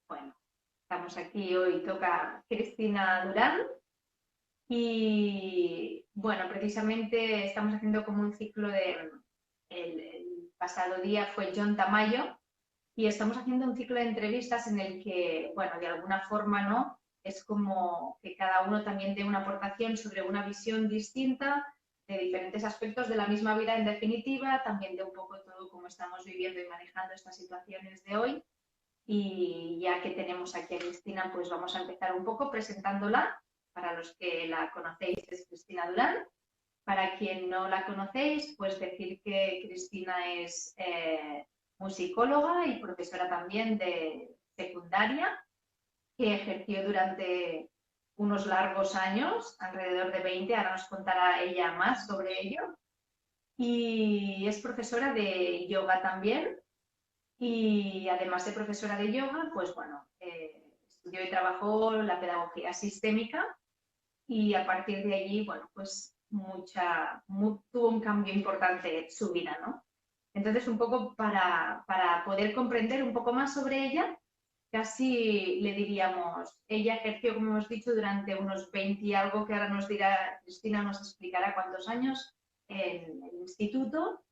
Bueno, estamos aquí hoy, toca Cristina Durán y bueno, precisamente estamos haciendo como un ciclo el pasado día fue John Tamayo y estamos haciendo un ciclo de entrevistas en el que, bueno, de alguna forma, ¿no? Es como que cada uno también dé una aportación sobre una visión distinta de diferentes aspectos de la misma vida en definitiva, también de un poco todo cómo estamos viviendo y manejando estas situaciones de hoy. Y ya que tenemos aquí a Cristina, pues vamos a empezar un poco presentándola. Para los que la conocéis, es Cristina Durán. Para quien no la conocéis, pues decir que Cristina es musicóloga y profesora también de secundaria, que ejerció durante unos largos años, alrededor de 20, ahora nos contará ella más sobre ello. Y es profesora de yoga también, y además de profesora de yoga, pues bueno, estudió y trabajó la pedagogía sistémica y a partir de allí, bueno, pues tuvo un cambio importante su vida, ¿no? Entonces, un poco para poder comprender un poco más sobre ella, casi le diríamos, ella ejerció, como hemos dicho, durante unos 20 y algo, que ahora nos dirá, Cristina nos explicará cuántos años en el instituto,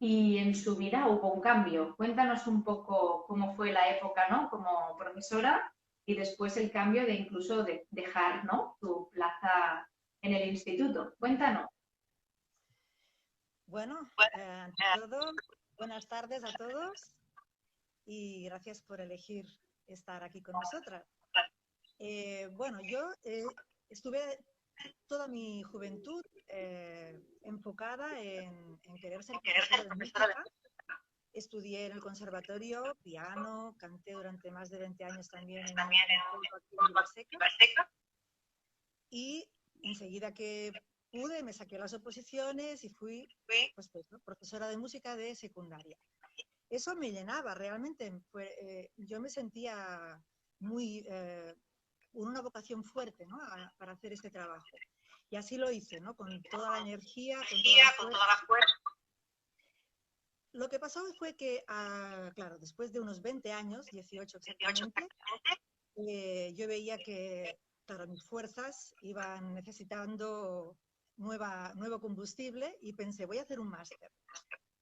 y en su vida hubo un cambio. Cuéntanos un poco cómo fue la época, ¿no? Como profesora y después el cambio de incluso de dejar, ¿no? Tu plaza en el instituto. Cuéntanos. Bueno, ante todo, buenas tardes a todos y gracias por elegir estar aquí con nosotras. Bueno, yo estuve toda mi juventud enfocada en querer ser profesora de música. Estudié en el conservatorio piano, canté durante más de 20 años también en Vilaseca y enseguida que pude me saqué las oposiciones y fui pues, profesora de música de secundaria. Eso me llenaba realmente, yo me sentía muy una vocación fuerte, ¿no? para hacer este trabajo. Y así lo hice, ¿no? Con toda la energía, con toda la fuerza. Lo que pasó fue que, claro, después de unos 20 años, 18 exactamente, yo veía que, claro, mis fuerzas iban necesitando nuevo combustible y pensé, voy a hacer un máster.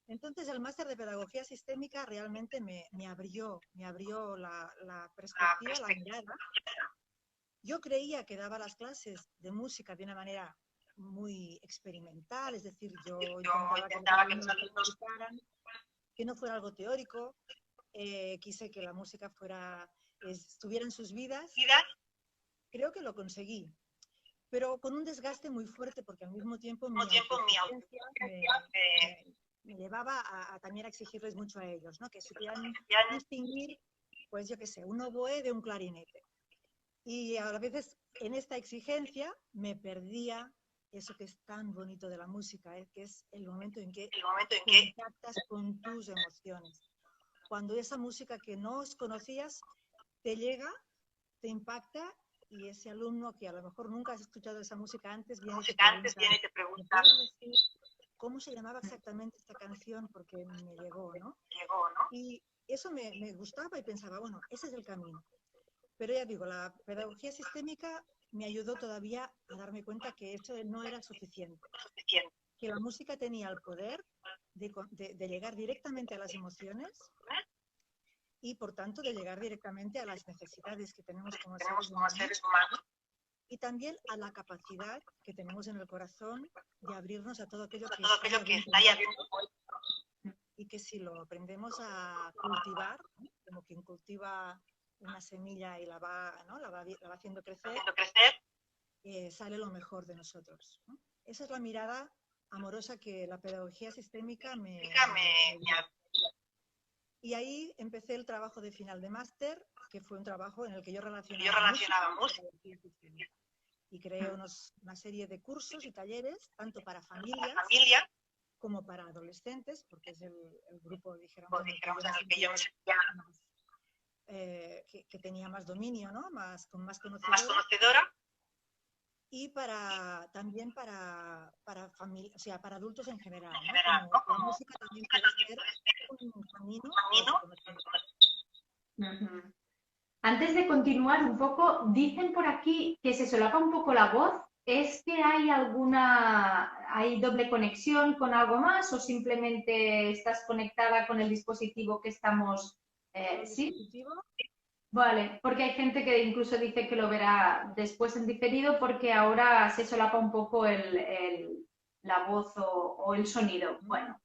Entonces, el máster de Pedagogía Sistémica realmente me abrió la perspectiva, la mirada. Yo creía que daba las clases de música de una manera muy experimental, es decir, yo intentaba que los alumnos escucharan, que no fuera algo teórico, quise que la música estuviera en sus vidas. Creo que lo conseguí, pero con un desgaste muy fuerte porque al mismo tiempo mi autoexigencia me llevaba también a exigirles mucho a ellos, ¿no? Que supieran distinguir, pues yo qué sé, un oboe de un clarinete. Y a veces en esta exigencia me perdía eso que es tan bonito de la música, que es el momento en que contactas con tus emociones. Cuando esa música que no conocías te llega, te impacta, y ese alumno que a lo mejor nunca has escuchado esa música antes viene y te pregunta, ¿cómo se llamaba exactamente esta canción? Porque me llegó, ¿no? Y eso me gustaba y pensaba, bueno, ese es el camino. Pero ya digo, la pedagogía sistémica me ayudó todavía a darme cuenta que eso no era suficiente. Que la música tenía el poder de llegar directamente a las emociones y, por tanto, de llegar directamente a las necesidades que tenemos como seres humanos y también a la capacidad que tenemos en el corazón de abrirnos a todo aquello que está ahí abierto. Y que si lo aprendemos a cultivar, ¿no? Como quien cultiva una semilla y la va haciendo crecer, sale lo mejor de nosotros, ¿no? Esa es la mirada amorosa que la pedagogía sistémica me dio. Y ahí empecé el trabajo de final de máster, que fue un trabajo en el que yo relacionaba música y creé una serie de cursos y talleres, tanto para familias como para adolescentes, porque es el grupo, dijéramos, en el que yo me sentía que tenía más dominio, ¿no? más conocedora. Y también para familia, o sea, para adultos en general, ¿no? Como la música también puede ser un camino de autoconocimiento. antes de continuar un poco, dicen por aquí que se solapa un poco la voz. ¿Es que hay doble conexión con algo más o simplemente estás conectada con el dispositivo que estamos? ¿Sí? Dispositivo. Vale, porque hay gente que incluso dice que lo verá después en diferido porque ahora se solapa un poco la voz o el sonido. Bueno,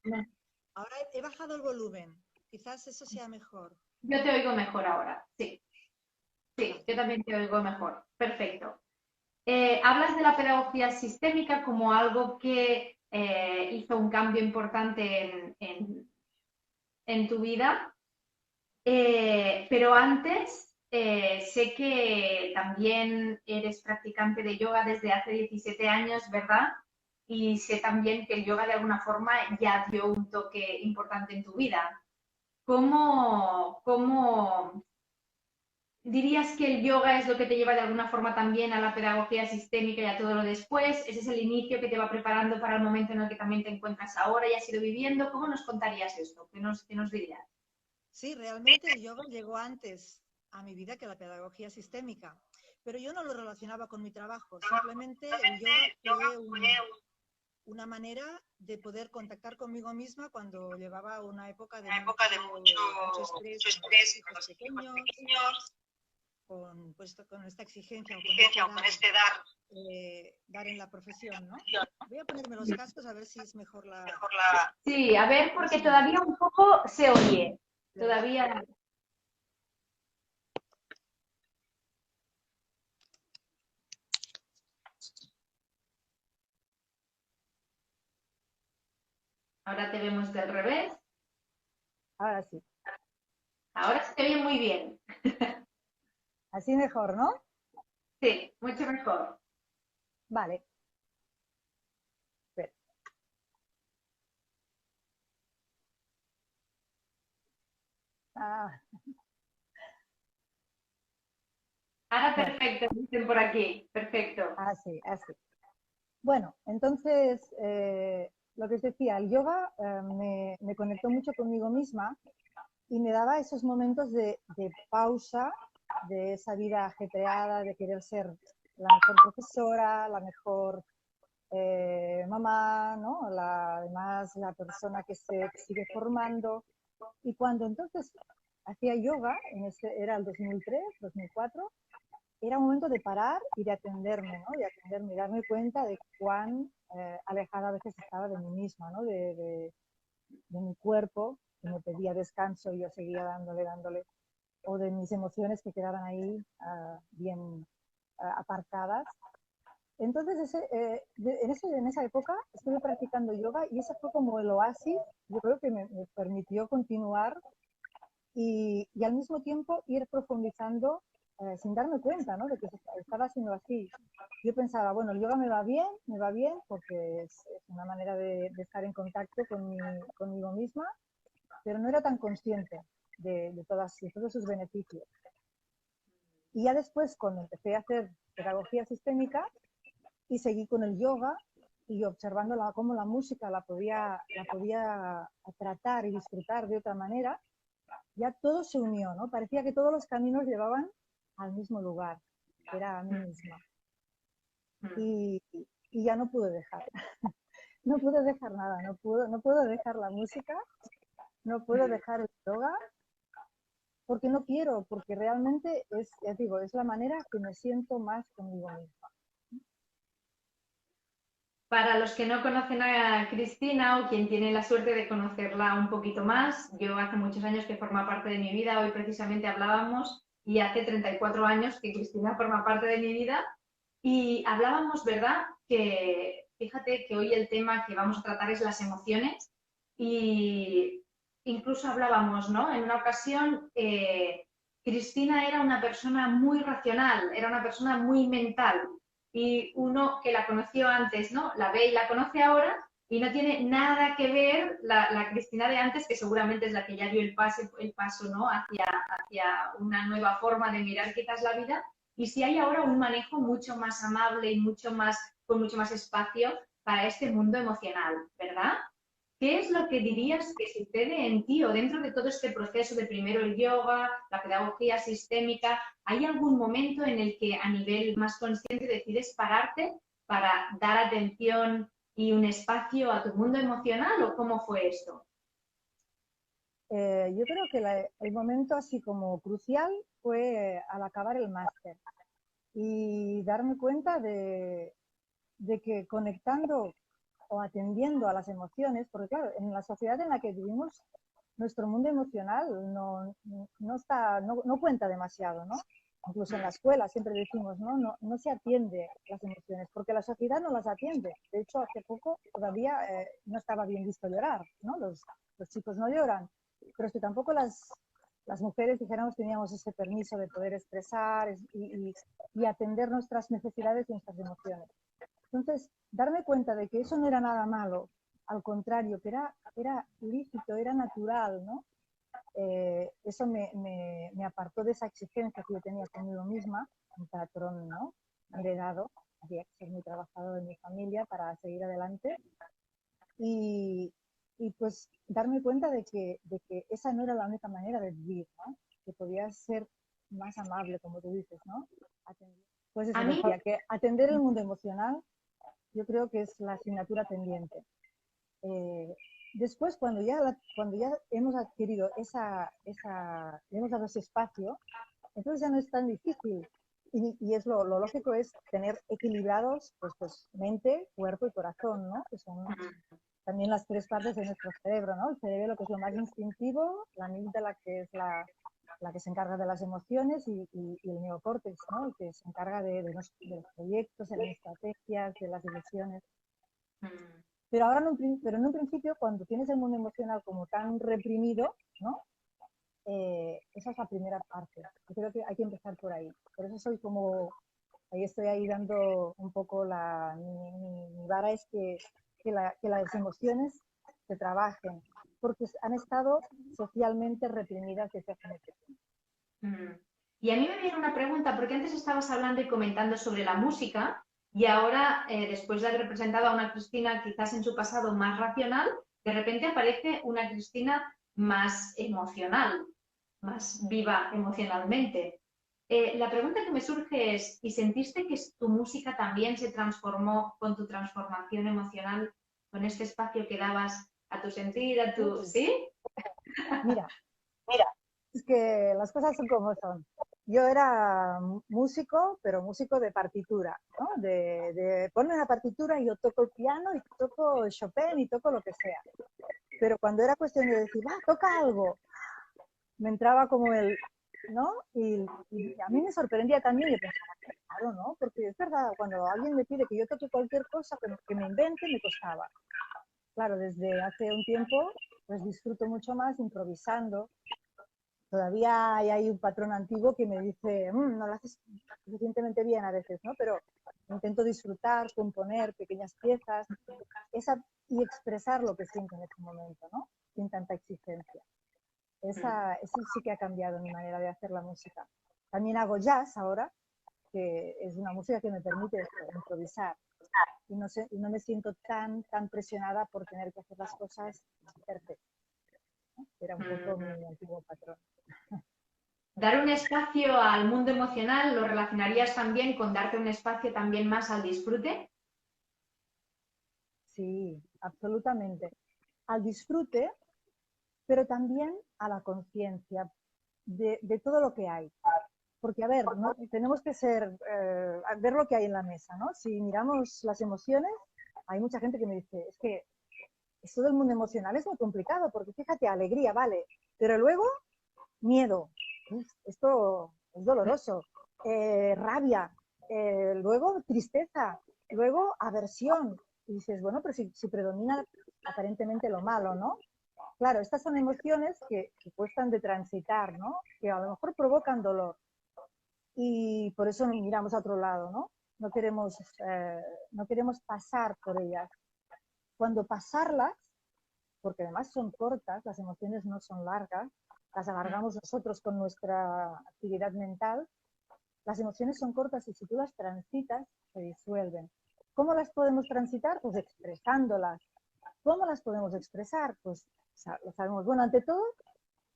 Ahora he bajado el volumen. Quizás eso sea mejor. yo te oigo mejor ahora, sí. Sí, yo Gracias. también te oigo mejor. Perfecto. Hablas de la pedagogía sistémica como algo que hizo un cambio importante en tu vida, pero antes sé que también eres practicante de yoga desde hace 17 años, ¿verdad? Y sé también que el yoga de alguna forma ya dio un toque importante en tu vida. ¿Cómo dirías que el yoga es lo que te lleva de alguna forma también a la pedagogía sistémica y a todo lo después? ¿Ese es el inicio que te va preparando para el momento en el que también te encuentras ahora y has ido viviendo? ¿Cómo nos contarías esto? ¿Qué nos dirías? Sí, realmente el yoga llegó antes a mi vida que la pedagogía sistémica, pero yo no lo relacionaba con mi trabajo. Simplemente el yoga fue una manera de poder contactar conmigo misma cuando llevaba una época de mucho estrés con los hijos pequeños, con esta exigencia o con dar en la profesión, ¿no? Voy a ponerme los cascos a ver si es mejor Sí, a ver, el porque sonido. todavía un poco se oye. ¿Verdad? Todavía. Ahora te vemos del revés. Ahora sí. Ahora se te oye muy bien. Así mejor, ¿no? Sí, mucho mejor. Vale. Espera. Ah, Ahora bueno, perfecto, dicen por aquí. Perfecto. así, así. Bueno, entonces, lo que os decía, el yoga me conectó mucho conmigo misma y me daba esos momentos de pausa de esa vida ajetreada, de querer ser la mejor profesora, la mejor mamá, ¿no? Además, la persona que se sigue formando. Y cuando entonces hacía yoga, era el 2003, 2004, era un momento de parar y de atenderme, ¿no? De atenderme y darme cuenta de cuán alejada a veces estaba de mí misma, ¿no? De mi cuerpo, que me pedía descanso y yo seguía dándole, o de mis emociones que quedaban ahí bien apartadas. Entonces, en esa época estuve practicando yoga y ese fue como el oasis, yo creo que me permitió continuar y al mismo tiempo ir profundizando sin darme cuenta, ¿no? De que estaba haciendo así. Yo pensaba, bueno, el yoga me va bien porque es una manera de estar en contacto conmigo misma, pero no era tan consciente de todos sus beneficios. Y ya después, cuando empecé a hacer pedagogía sistémica y seguí con el yoga y observando cómo la música la podía tratar y disfrutar de otra manera, ya todo se unió, ¿no? Parecía que todos los caminos llevaban al mismo lugar, que era a mí misma. Y, y ya no pude dejar. No pude dejar nada, no puedo dejar la música, no puedo dejar el yoga, porque no quiero, porque realmente es, ya digo, es la manera que me siento más conmigo misma. Para los que no conocen a Cristina o quien tiene la suerte de conocerla un poquito más, yo hace muchos años que forma parte de mi vida, hoy precisamente hablábamos y hace 34 años que Cristina forma parte de mi vida y hablábamos, ¿verdad? Que fíjate que hoy el tema que vamos a tratar es las emociones y incluso hablábamos, ¿no? En una ocasión, Cristina era una persona muy racional, era una persona muy mental y uno que la conoció antes, ¿no? La ve y la conoce ahora y no tiene nada que ver la Cristina de antes, que seguramente es la que ya dio el paso ¿no? hacia una nueva forma de mirar quizás la vida. Y si hay ahora un manejo mucho más amable y con mucho más espacio para este mundo emocional, ¿verdad? ¿qué es lo que dirías que sucede en ti o dentro de todo este proceso de primero el yoga, la pedagogía sistémica? ¿Hay algún momento en el que a nivel más consciente decides pararte para dar atención y un espacio a tu mundo emocional o cómo fue esto? Yo creo que el momento así como crucial fue al acabar el máster y darme cuenta de que conectando o atendiendo a las emociones, porque claro, en la sociedad en la que vivimos, nuestro mundo emocional no cuenta demasiado, ¿no? Incluso en la escuela siempre decimos, no se atiende las emociones, porque la sociedad no las atiende. De hecho, hace poco todavía no estaba bien visto llorar, ¿no? Los chicos no lloran, pero es que tampoco las mujeres, dijéramos, teníamos ese permiso de poder expresar y atender nuestras necesidades y nuestras emociones. Entonces, darme cuenta de que eso no era nada malo, al contrario, que era lícito, era natural, ¿no? Eso me apartó de esa exigencia que yo tenía conmigo misma, un patrón, ¿no? Heredado, había que ser muy trabajador en mi familia para seguir adelante y, y pues darme cuenta de que esa no era la única manera de vivir, ¿no? Que podía ser más amable, como tú dices, ¿no? Pues A eso mí, decía, que atender el mundo emocional yo creo que es la asignatura pendiente. Eh, Después, cuando ya hemos adquirido hemos dado ese espacio, entonces ya no es tan difícil. Y es lo lógico es tener equilibrados pues mente, cuerpo y corazón, ¿no? Que son también las tres partes de nuestro cerebro, ¿no? El cerebro, que es lo más instintivo, la amígdala, que es la que se encarga de las emociones, y el neocórtex, ¿no? El que se encarga de los proyectos, de las estrategias, de las decisiones. Pero ahora pero en un principio, cuando tienes el mundo emocional como tan reprimido, ¿no? Esa es la primera parte. Yo creo que hay que empezar por ahí. Por eso soy como, ahí estoy ahí dando un poco mi vara es que las emociones se trabajen, porque han estado socialmente reprimidas desde hace mucho tiempo. y a mí me viene una pregunta, porque antes estabas hablando y comentando sobre la música y ahora, después de haber presentado a una Cristina quizás en su pasado más racional, de repente aparece una Cristina más emocional, más viva emocionalmente. La pregunta que me surge es, ¿y sentiste que tu música también se transformó con tu transformación emocional, con este espacio que dabas a tu sentir, a tu... Uy, ¿Sí? mira, es que las cosas son como son. Yo era músico, pero músico de partitura, ¿no? De ponme una partitura y yo toco el piano y toco Chopin y toco lo que sea. Pero cuando era cuestión de decir, toca algo, me entraba como ¿no? Y a mí me sorprendía también, yo pensaba, claro, ¿no? Porque es verdad, cuando alguien me pide que yo toque cualquier cosa, que me invente, me costaba. Claro, desde hace un tiempo, pues disfruto mucho más improvisando. Todavía hay un patrón antiguo que me dice, no lo haces suficientemente bien a veces, ¿no? Pero intento disfrutar, componer pequeñas piezas y expresar lo que siento en ese momento, ¿no? Sin tanta exigencia. Eso sí que ha cambiado mi manera de hacer la música. También hago jazz ahora, que es una música que me permite improvisar y no me siento tan presionada por tener que hacer las cosas perfectas. Era un poco mi antiguo patrón. Dar un espacio al mundo emocional, ¿lo relacionarías también con darte un espacio también más al disfrute? Sí, absolutamente. Al disfrute, pero también a la conciencia de todo lo que hay. Porque, a ver, ¿no? Tenemos que ver lo que hay en la mesa, ¿no? Si miramos las emociones, hay mucha gente que me dice, es que esto del mundo emocional es muy complicado, porque fíjate, alegría, vale, pero luego miedo, esto es doloroso, rabia, luego tristeza, luego aversión. Y dices, bueno, pero si predomina aparentemente lo malo, ¿no? Claro, estas son emociones que cuestan de transitar, ¿no? Que a lo mejor provocan dolor y por eso miramos a otro lado, ¿no? No queremos pasar por ellas. Cuando pasarlas, porque además son cortas, las emociones no son largas, las alargamos nosotros con nuestra actividad mental, las emociones son cortas y si tú las transitas, se disuelven. ¿Cómo las podemos transitar? Pues expresándolas, ¿Cómo las podemos expresar? Pues lo sabemos. Bueno, ante todo,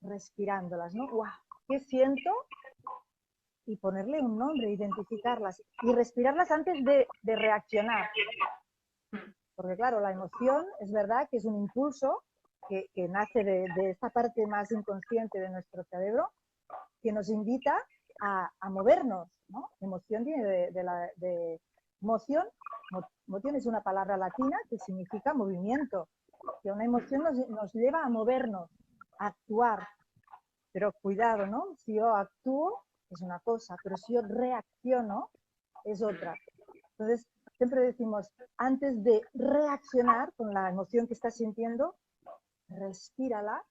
respirándolas, ¿no? ¡Wow! ¿Qué siento? Y ponerle un nombre, identificarlas y respirarlas antes de reaccionar. Porque claro, la emoción es verdad que es un impulso que nace de esta parte más inconsciente de nuestro cerebro, que nos invita a movernos, ¿no? Emoción viene de moción. Moción es una palabra latina que significa movimiento. Que una emoción nos lleva a movernos, a actuar. Pero cuidado, ¿no? Si yo actúo es una cosa, pero si yo reacciono es otra. Entonces, siempre decimos, antes de reaccionar con la emoción que estás sintiendo, respírala.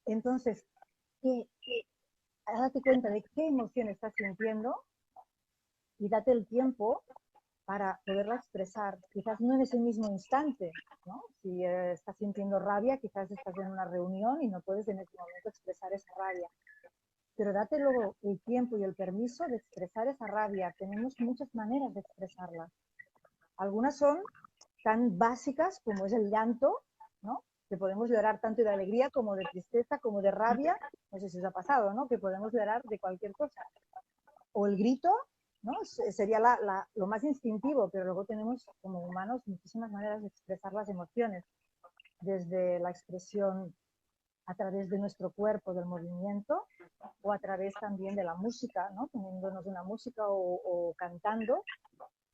Entonces, date cuenta de qué emoción estás sintiendo y date el tiempo para poderla expresar. Quizás no en ese mismo instante, ¿no? Si estás sintiendo rabia, quizás estás en una reunión y no puedes en ese momento expresar esa rabia. Pero date luego el tiempo y el permiso de expresar esa rabia. Tenemos muchas maneras de expresarla. Algunas son tan básicas como es el llanto, ¿no? Que podemos llorar tanto de alegría como de tristeza, como de rabia. No sé si os ha pasado, ¿no? Que podemos llorar de cualquier cosa. O el grito, ¿no? Sería lo más instintivo, pero luego tenemos como humanos muchísimas maneras de expresar las emociones, desde la expresión a través de nuestro cuerpo, del movimiento, o a través también de la música, ¿no? Poniéndonos una música o cantando,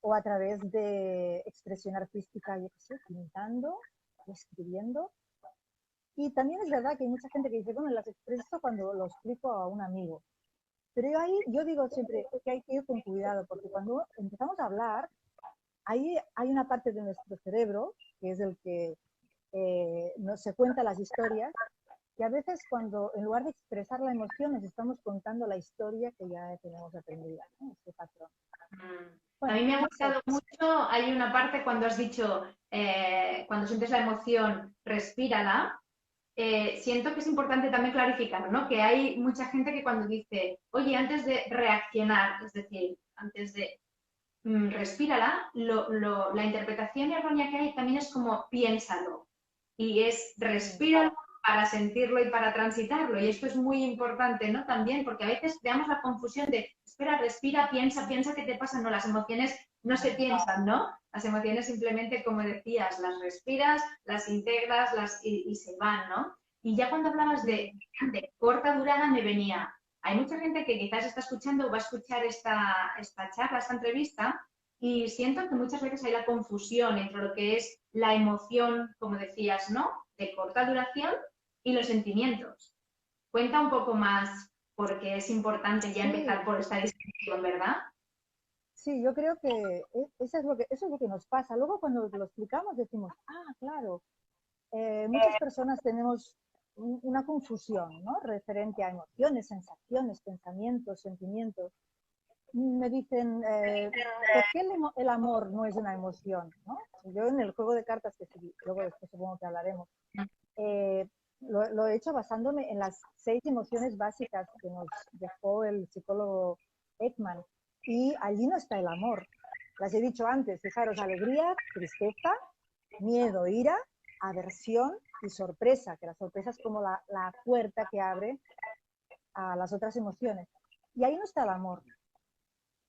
o a través de expresión artística, yo qué sé, pintando, escribiendo. Y también es verdad que hay mucha gente que dice, bueno, las expreso cuando lo explico a un amigo. Pero yo digo siempre que hay que ir con cuidado, porque cuando empezamos a hablar, ahí hay una parte de nuestro cerebro, que es el que nos se cuenta las historias, que a veces cuando en lugar de expresar la emoción nos estamos contando la historia que ya tenemos aprendida, ¿no? Este patrón. A Bueno, mí me ha no sé. gustado mucho, hay una parte cuando has dicho, cuando sientes la emoción, respírala. Siento que es importante también clarificar, ¿no? Que hay mucha gente que cuando dice, oye, antes de reaccionar, es decir, antes de respírala, la interpretación errónea que hay también es como piénsalo. Y es Sí, respíralo para sentirlo y para transitarlo. Y esto es muy importante, ¿no? También, porque a veces veamos la confusión de, espera, respira, piensa, piensa qué te pasa. No, las emociones no se piensan, ¿no? Las emociones simplemente, como decías, las respiras, las integras y se van, ¿no? Y ya cuando hablabas de corta durada me venía, hay mucha gente que quizás está escuchando o va a escuchar esta charla, esta entrevista, y siento que muchas veces hay la confusión entre lo que es la emoción, como decías, ¿no? De corta duración y los sentimientos. Cuenta un poco más porque es importante ya empezar sí, por esta distinción, ¿verdad? sí, yo creo que eso es lo que nos pasa. Luego cuando lo explicamos decimos, ah, claro, muchas personas tenemos una confusión, ¿no? Referente a emociones, sensaciones, pensamientos, sentimientos. Me dicen, ¿por qué el amor no es una emoción? ¿No? Yo en el juego de cartas, que luego después supongo que hablaremos, eh, lo he hecho basándome en las 6 emociones básicas que nos dejó el psicólogo Ekman. Y allí no está el amor. Las he dicho antes, fijaros, alegría, tristeza, miedo, ira, aversión y sorpresa, que la sorpresa es como la puerta que abre a las otras emociones. Y ahí no está el amor.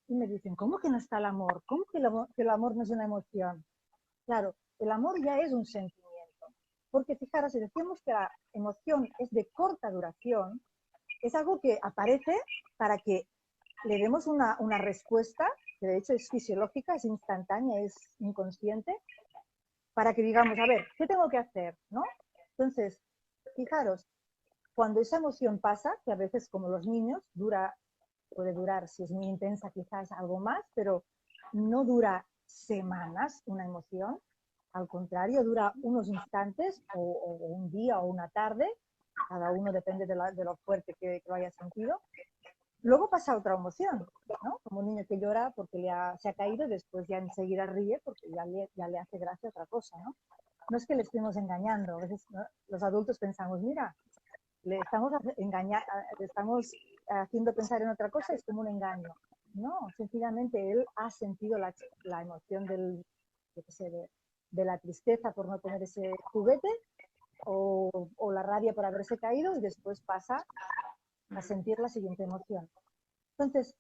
Y me dicen, ¿cómo que no está el amor? ¿Cómo que el amor no es una emoción? Claro, el amor ya es un sentimiento. Porque fijaros, si decimos que la emoción es de corta duración, es algo que aparece para que le demos una respuesta, que de hecho es fisiológica, es instantánea, es inconsciente, para que digamos, a ver, ¿qué tengo que hacer? ¿No? Entonces, fijaros, cuando esa emoción pasa, que a veces como los niños puede durar, si es muy intensa quizás algo más, pero no dura semanas una emoción, al contrario, dura unos instantes o un día o una tarde, cada uno depende de lo fuerte que lo haya sentido. Luego pasa otra emoción, ¿no? Como un niño que llora porque se ha caído y después ya enseguida ríe porque ya le hace gracia otra cosa, ¿no? No es que le estemos engañando, a veces, ¿no? Los adultos pensamos, mira, le estamos haciendo pensar en otra cosa, es como un engaño. No, sencillamente él ha sentido la emoción del, yo qué sé, de la tristeza por no tener ese juguete o la rabia por haberse caído y después pasa a sentir la siguiente emoción. Entonces,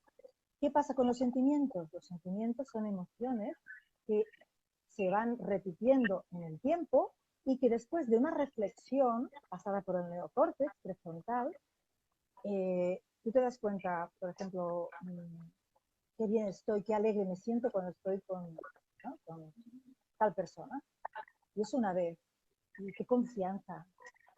¿qué pasa con los sentimientos? Los sentimientos son emociones que se van repitiendo en el tiempo y que después de una reflexión pasada por el neocórtex prefrontal, tú te das cuenta, por ejemplo, qué bien estoy, qué alegre me siento cuando estoy ¿no? con tal persona. Y es una vez. Y qué confianza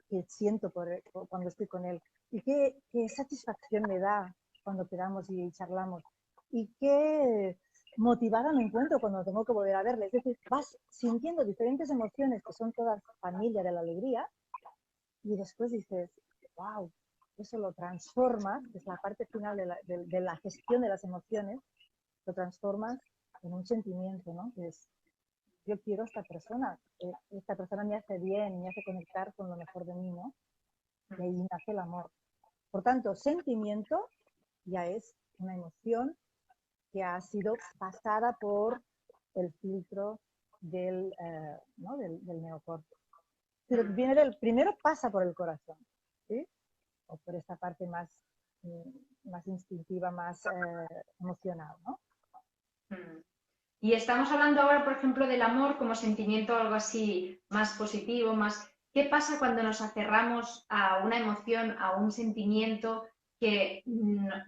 que siento cuando estoy con él. Y qué satisfacción me da cuando quedamos y charlamos. Y qué motivada me encuentro cuando tengo que volver a verle. Es decir, vas sintiendo diferentes emociones que son todas familia de la alegría y después dices, wow, eso lo transformas, que es la parte final de la gestión de las emociones, lo transformas en un sentimiento, ¿no? Que es, yo quiero a esta persona me hace bien, me hace conectar con lo mejor de mí, ¿no? Y ahí nace el amor. Por tanto, sentimiento ya es una emoción que ha sido pasada por el filtro ¿no? del neocórtex. Pero primero pasa por el corazón, ¿sí? O por esta parte más instintiva, más emocional, ¿no? Y estamos hablando ahora, por ejemplo, del amor como sentimiento, algo así más positivo, más... ¿Qué pasa cuando nos aferramos a una emoción, a un sentimiento que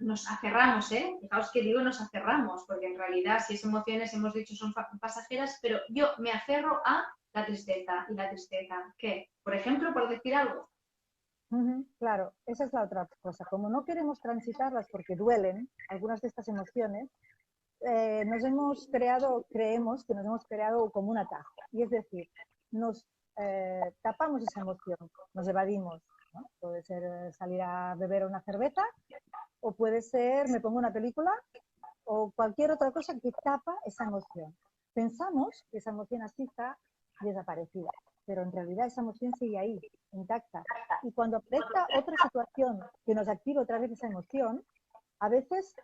nos aferramos, ¿eh? Fijaos que digo nos aferramos, porque en realidad si esas emociones hemos dicho son pasajeras, pero yo me aferro a la tristeza y la tristeza. ¿Qué? Por ejemplo, por decir algo. Claro, esa es la otra cosa. Como no queremos transitarlas porque duelen, algunas de estas emociones, creemos que nos hemos creado como un atajo. Y es decir, nos tapamos esa emoción, nos evadimos, ¿no? Puede ser salir a beber una cerveza o puede ser me pongo una película o cualquier otra cosa que tapa esa emoción. Pensamos que esa emoción así está desaparecida, pero en realidad esa emoción sigue ahí, intacta. Y cuando aparezca otra situación que nos active otra vez esa emoción, a veces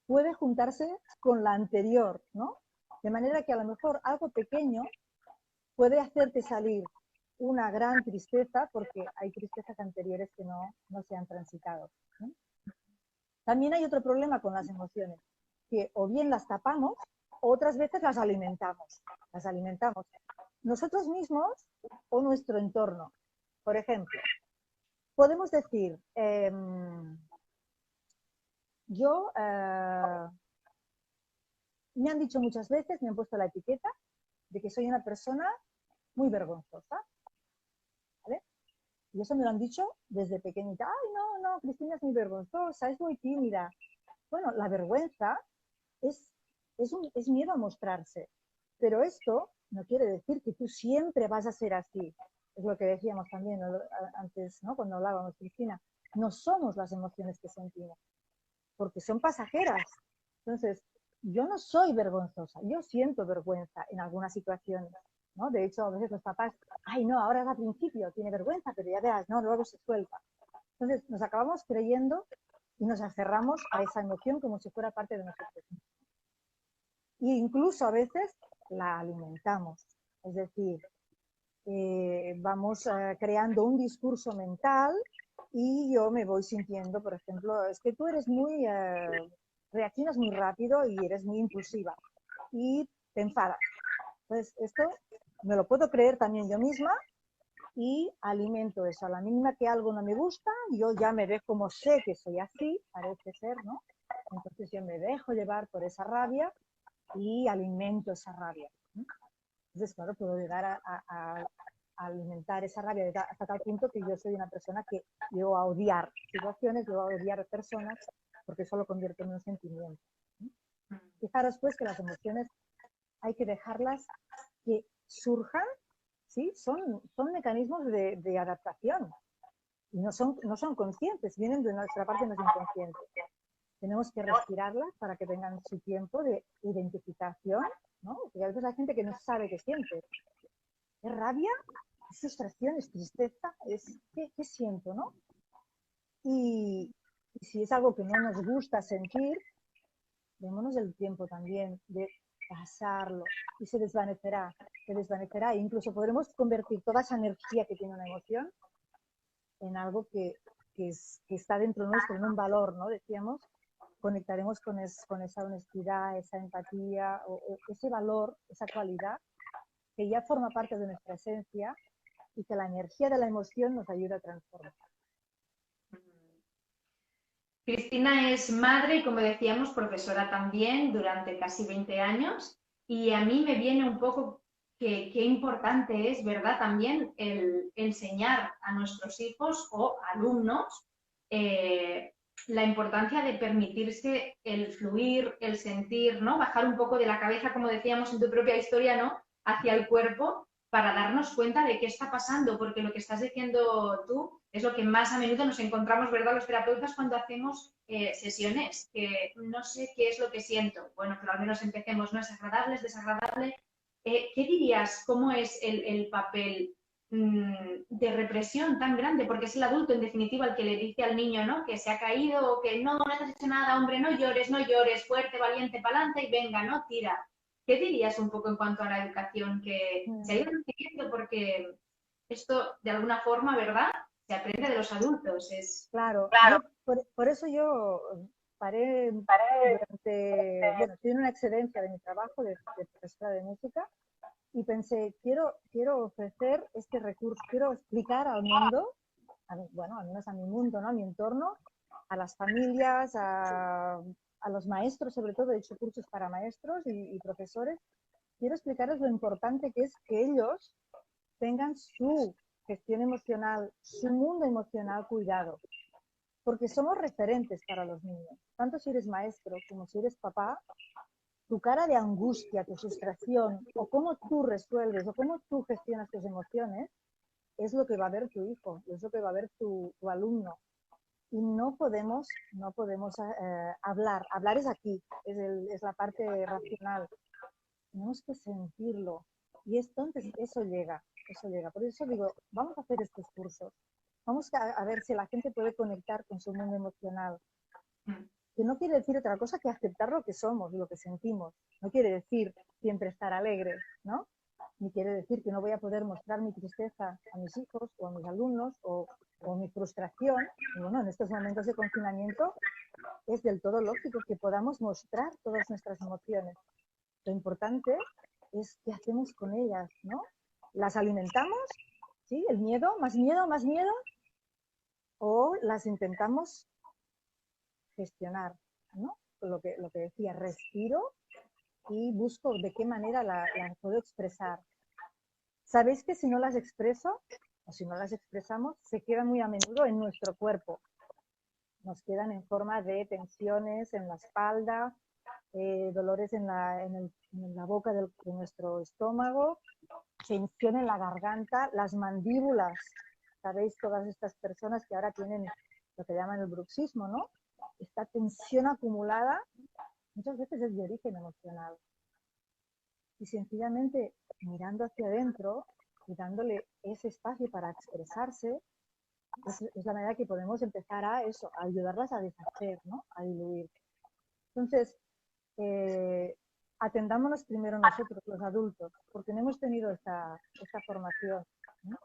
puede juntarse con la anterior, ¿no? De manera que a lo mejor algo pequeño puede hacerte salir una gran tristeza porque hay tristezas anteriores que no se han transitado, ¿no? También hay otro problema con las emociones, que o bien las tapamos o otras veces las alimentamos. Las alimentamos nosotros mismos o nuestro entorno. Por ejemplo, podemos decir, yo me han dicho muchas veces, me han puesto la etiqueta de que soy una persona muy vergonzosa, ¿vale? Y eso me lo han dicho desde pequeñita. Ay, no, Cristina es muy vergonzosa, es muy tímida. Bueno, la vergüenza es miedo a mostrarse. Pero esto no quiere decir que tú siempre vas a ser así. Es lo que decíamos también antes, ¿no? Cuando hablábamos, Cristina. No somos las emociones que sentimos, porque son pasajeras. Entonces, yo no soy vergonzosa, yo siento vergüenza en algunas situaciones, ¿no? De hecho, a veces los papás, ay, no, ahora al principio tiene vergüenza, pero ya verás, no, luego se suelta. Entonces, nos acabamos creyendo y nos aferramos a esa emoción como si fuera parte de nosotros. E incluso a veces la alimentamos, es decir, vamos creando un discurso mental y yo me voy sintiendo, por ejemplo, es que tú eres reaccionas muy rápido y eres muy impulsiva y te enfadas. Entonces, esto me lo puedo creer también yo misma y alimento eso. A la mínima que algo no me gusta, yo ya me dejo, como sé que soy así, parece ser, ¿no? Entonces yo me dejo llevar por esa rabia y alimento esa rabia. Entonces, claro, puedo llegar a alimentar esa rabia hasta tal punto que yo soy una persona que llego a odiar situaciones, llego a odiar personas, porque eso lo convierto en un sentimiento. Fijaros pues que las emociones hay que dejarlas que surjan, ¿sí? Son mecanismos de adaptación y no son conscientes, vienen de nuestra parte más inconsciente. Tenemos que respirarlas para que tengan su tiempo de identificación, ¿no? Porque a veces hay gente que no sabe qué siente. ¿Es rabia? ¿Es frustración? ¿Es tristeza? ¿Qué siento, no? Y si es algo que no nos gusta sentir, démonos el tiempo también de pasarlo y se desvanecerá, e incluso podremos convertir toda esa energía que tiene una emoción en algo que está dentro nuestro, en un valor, ¿no? Decíamos, conectaremos con esa honestidad, esa empatía, o ese valor, esa cualidad que ya forma parte de nuestra esencia y que la energía de la emoción nos ayuda a transformar. Cristina es madre y, como decíamos, profesora también durante casi 20 años. Y a mí me viene un poco qué importante es, ¿verdad? También el enseñar a nuestros hijos o alumnos la importancia de permitirse el fluir, el sentir, ¿no? Bajar un poco de la cabeza, como decíamos en tu propia historia, ¿no? Hacia el cuerpo para darnos cuenta de qué está pasando, porque lo que estás diciendo tú es lo que más a menudo nos encontramos, ¿verdad?, los terapeutas cuando hacemos sesiones, que no sé qué es lo que siento. Bueno, pero al menos empecemos, ¿no? ¿Es agradable, es desagradable? ¿Qué dirías? ¿Cómo es el papel de represión tan grande? Porque es el adulto, en definitiva, el que le dice al niño, ¿no?, que se ha caído o que no te has hecho nada, hombre, no llores, fuerte, valiente, pa'lante y venga, ¿no? Tira. ¿Qué dirías un poco en cuanto a la educación que se ha ido recibiendo? Porque esto, de alguna forma, ¿verdad?, se aprende de los adultos. Claro, Claro. Por eso yo paré durante, bueno, estoy en una excedencia de mi trabajo de profesora de música y pensé, quiero ofrecer este recurso, quiero explicar al mundo, bueno, al menos a mi mundo, ¿no?, a mi entorno, a las familias, a los maestros, sobre todo, he hecho cursos para maestros y profesores, quiero explicarles lo importante que es que ellos tengan su gestión emocional, su mundo emocional cuidado, porque somos referentes para los niños. Tanto si eres maestro como si eres papá, tu cara de angustia, tu frustración, o cómo tú resuelves, o cómo tú gestionas tus emociones, es lo que va a ver tu hijo, es lo que va a ver tu alumno. Y no podemos hablar. Hablar es aquí, es la parte racional. Tenemos que sentirlo. Y entonces eso llega. Por eso digo, vamos a hacer estos cursos. Vamos a ver si la gente puede conectar con su mundo emocional. Que no quiere decir otra cosa que aceptar lo que somos, lo que sentimos. No quiere decir siempre estar alegre, ¿no? Ni quiere decir que no voy a poder mostrar mi tristeza a mis hijos o a mis alumnos o mi frustración. Y bueno, en estos momentos de confinamiento es del todo lógico que podamos mostrar todas nuestras emociones. Lo importante es qué hacemos con ellas, ¿no? ¿Las alimentamos? ¿Sí? ¿El miedo? ¿Más miedo? ¿Más miedo? ¿O las intentamos gestionar, ¿no? Lo que decía, respiro y busco de qué manera la puedo expresar. Sabéis que si no las expreso o si no las expresamos, se quedan muy a menudo en nuestro cuerpo. Nos quedan en forma de tensiones en la espalda, dolores en la boca de nuestro estómago, tensión en la garganta, las mandíbulas. Sabéis, todas estas personas que ahora tienen lo que llaman el bruxismo, ¿no? Esta tensión acumulada muchas veces es de origen emocional. Y sencillamente mirando hacia adentro y dándole ese espacio para expresarse, es la manera que podemos empezar a ayudarlas a deshacer, ¿no?, a diluir. Entonces, atendámonos primero nosotros, los adultos, porque no hemos tenido esta formación, ¿no?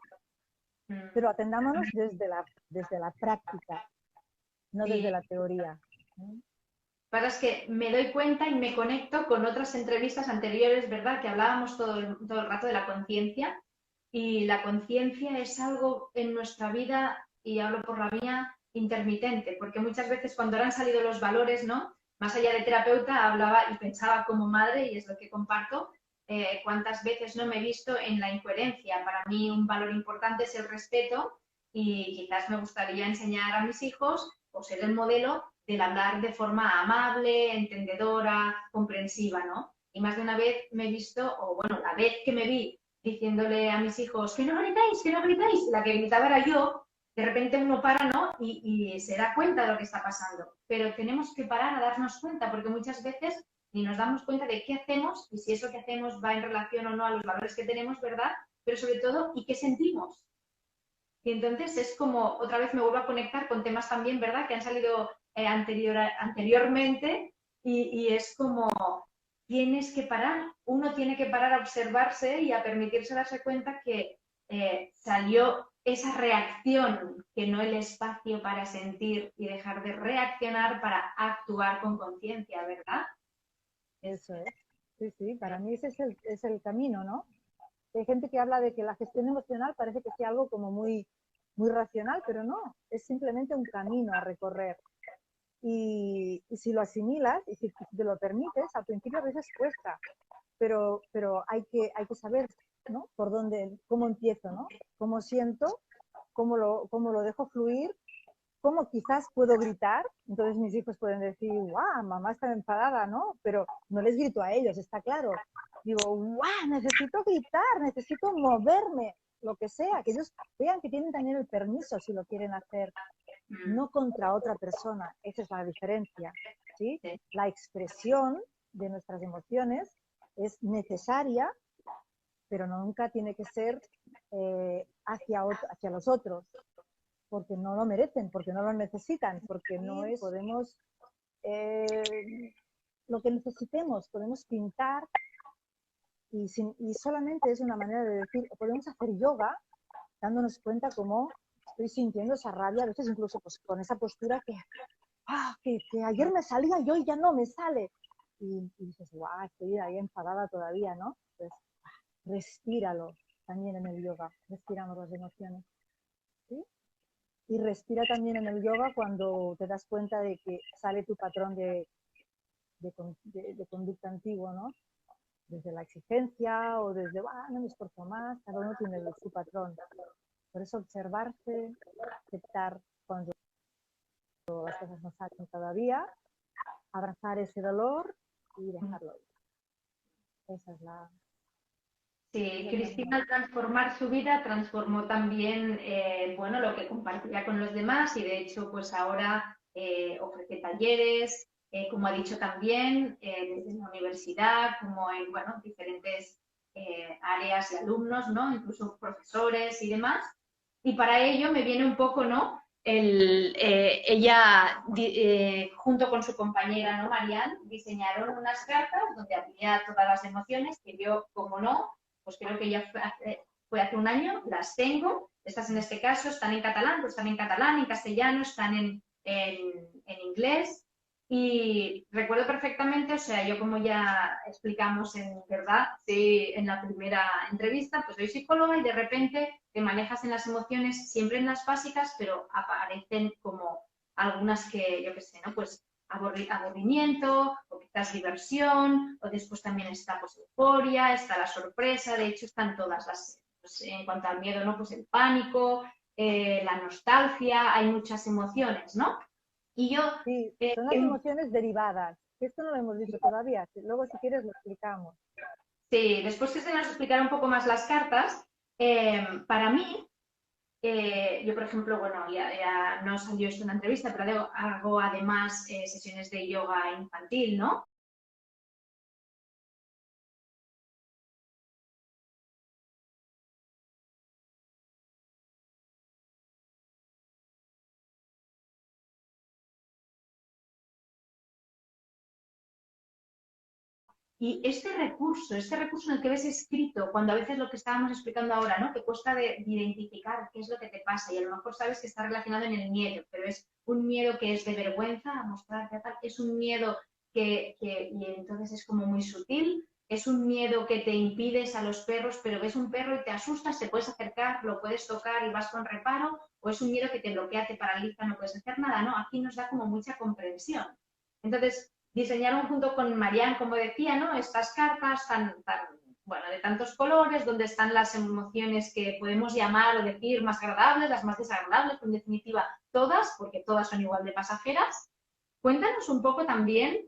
Pero atendámonos desde la práctica, no desde la teoría. Pero es que me doy cuenta y me conecto con otras entrevistas anteriores, ¿verdad?, que hablábamos todo el rato de la conciencia, y la conciencia es algo en nuestra vida, y hablo por la mía, intermitente, porque muchas veces cuando han salido los valores, ¿no?, más allá de terapeuta, hablaba y pensaba como madre, y es lo que comparto, cuántas veces no me he visto en la incoherencia. Para mí un valor importante es el respeto, y quizás me gustaría enseñar a mis hijos o ser el modelo del hablar de forma amable, entendedora, comprensiva, ¿no? Y más de una vez me he visto, o bueno, la vez que me vi diciéndole a mis hijos que no gritáis, la que gritaba era yo, de repente uno para, ¿no?, y se da cuenta de lo que está pasando. Pero tenemos que parar a darnos cuenta, porque muchas veces ni nos damos cuenta de qué hacemos y si eso que hacemos va en relación o no a los valores que tenemos, ¿verdad? Pero sobre todo, ¿y qué sentimos? Y entonces es como, otra vez me vuelvo a conectar con temas también, ¿verdad?, que han salido anteriormente, y es como, tienes que parar, uno tiene que parar a observarse y a permitirse darse cuenta que salió esa reacción, que no el espacio para sentir y dejar de reaccionar para actuar con conciencia, ¿verdad? Eso es. Sí, sí, para mí ese es el camino, ¿no? Hay gente que habla de que la gestión emocional parece que sea algo como muy, muy racional, pero no, es simplemente un camino a recorrer. Y si lo asimilas y si te lo permites, al principio a veces cuesta, pero hay que saber, ¿no? Por dónde, cómo empiezo, ¿no? Cómo siento, cómo lo dejo fluir, cómo quizás puedo gritar. Entonces mis hijos pueden decir, guau, mamá está enfadada, ¿no? Pero no les grito a ellos, está claro. Digo, guau, necesito gritar, necesito moverme, lo que sea, que ellos vean que tienen también el permiso si lo quieren hacer, no contra otra persona. Esa es la diferencia, ¿sí? La expresión de nuestras emociones es necesaria, pero nunca tiene que ser hacia los otros, porque no lo merecen, porque no lo necesitan, porque no es, podemos, lo que necesitemos, podemos pintar y solamente es una manera de decir, podemos hacer yoga dándonos cuenta cómo estoy sintiendo esa rabia, a veces incluso pues, con esa postura que ayer me salía yo y ya no me sale. Y dices, guau, estoy ahí enfadada todavía, ¿no? Pues respíralo también en el yoga, respiramos las emociones. ¿Sí? Y respira también en el yoga cuando te das cuenta de que sale tu patrón de conducta antiguo, ¿no? Desde la exigencia o desde, no me esfuerzo más, cada uno tiene su patrón. Por eso observarse, aceptar cuando las cosas no salen todavía, abrazar ese dolor y dejarlo ir. Esa es la... Sí, Cristina al transformar su vida transformó también, bueno, lo que compartía con los demás y de hecho pues ahora ofrece talleres, como ha dicho también, desde la universidad, como en, bueno, diferentes áreas y alumnos, ¿no? Incluso profesores y demás. Y para ello me viene un poco, ¿no? Ella, junto con su compañera, ¿no? Marianne, diseñaron unas cartas donde había todas las emociones que yo, como no, pues creo que ya fue hace un año, las tengo. Estas en este caso están en catalán, pues están en catalán, en castellano, están en inglés. Y recuerdo perfectamente, o sea, yo como ya explicamos en verdad, sí, en la primera entrevista, pues soy psicóloga y de repente te manejas en las emociones, siempre en las básicas, pero aparecen como algunas que, yo qué sé, ¿no? Pues aburrimiento, o quizás diversión, o después también está pues euforia, está la sorpresa, de hecho están todas las, pues, en cuanto al miedo, ¿no? Pues el pánico, la nostalgia, hay muchas emociones, ¿no? Y yo... Sí, son las emociones derivadas. Esto no lo hemos dicho todavía. Luego, si quieres, lo explicamos. Sí, después que se nos explicará un poco más las cartas, para mí, yo, por ejemplo, bueno, ya no salió esto en la entrevista, pero hago además sesiones de yoga infantil, ¿no? Y este recurso en el que ves escrito, cuando a veces lo que estábamos explicando ahora, ¿no? Que cuesta de identificar qué es lo que te pasa y a lo mejor sabes que está relacionado en el miedo, pero es un miedo que es de vergüenza a mostrarte a tal, es un miedo y entonces es como muy sutil, es un miedo que te impides a los perros, pero ves un perro y te asustas, te puedes acercar, lo puedes tocar y vas con reparo, o es un miedo que te bloquea, te paraliza, no puedes hacer nada, ¿no? Aquí nos da como mucha comprensión. Entonces, diseñaron junto con Marianne, como decía, ¿no? Estas cartas bueno, de tantos colores, donde están las emociones que podemos llamar o decir más agradables, las más desagradables, pero en definitiva todas, porque todas son igual de pasajeras. Cuéntanos un poco también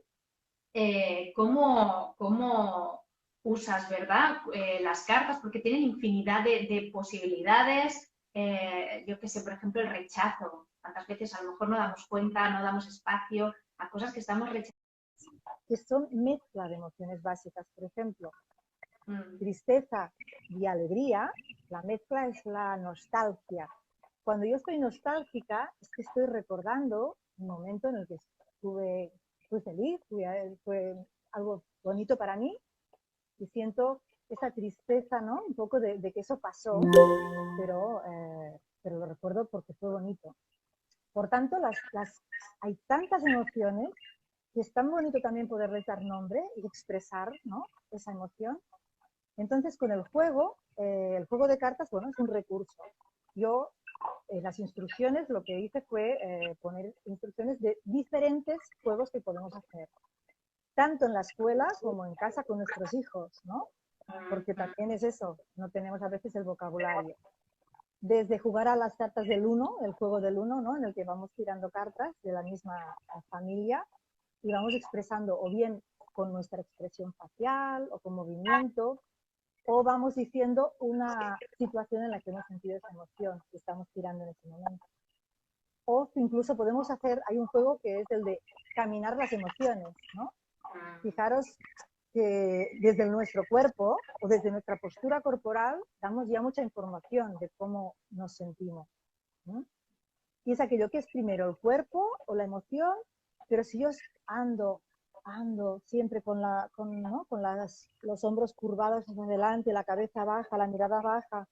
cómo usas, ¿verdad? Las cartas, porque tienen infinidad de posibilidades. Yo qué sé, por ejemplo, el rechazo. ¿Cuántas veces a lo mejor no damos cuenta, no damos espacio a cosas que estamos rechazando? Que son mezcla de emociones básicas. Por ejemplo, tristeza y alegría, la mezcla es la nostalgia. Cuando yo estoy nostálgica, es que estoy recordando un momento en el que fui feliz, fue algo bonito para mí y siento esa tristeza, ¿no? Un poco de que eso pasó, pero lo recuerdo porque fue bonito. Por tanto, hay tantas emociones que es tan bonito también poderles dar nombre y expresar, ¿no? Esa emoción. Entonces, con el juego de cartas, bueno, es un recurso. Yo, las instrucciones, lo que hice fue poner instrucciones de diferentes juegos que podemos hacer, tanto en la escuela como en casa con nuestros hijos, ¿no? Porque también es eso, no tenemos a veces el vocabulario. Desde jugar a las cartas del uno, el juego del uno, ¿no? En el que vamos tirando cartas de la misma familia y vamos expresando o bien con nuestra expresión facial o con movimiento, o vamos diciendo una situación en la que hemos sentido esa emoción que estamos tirando en ese momento. O incluso podemos hacer, hay un juego que es el de caminar las emociones, ¿no? Fijaros que desde nuestro cuerpo o desde nuestra postura corporal damos ya mucha información de cómo nos sentimos, ¿no? Y es aquello que es primero el cuerpo o la emoción, pero si yo ando siempre con los hombros curvados hacia adelante, la cabeza baja, la mirada baja,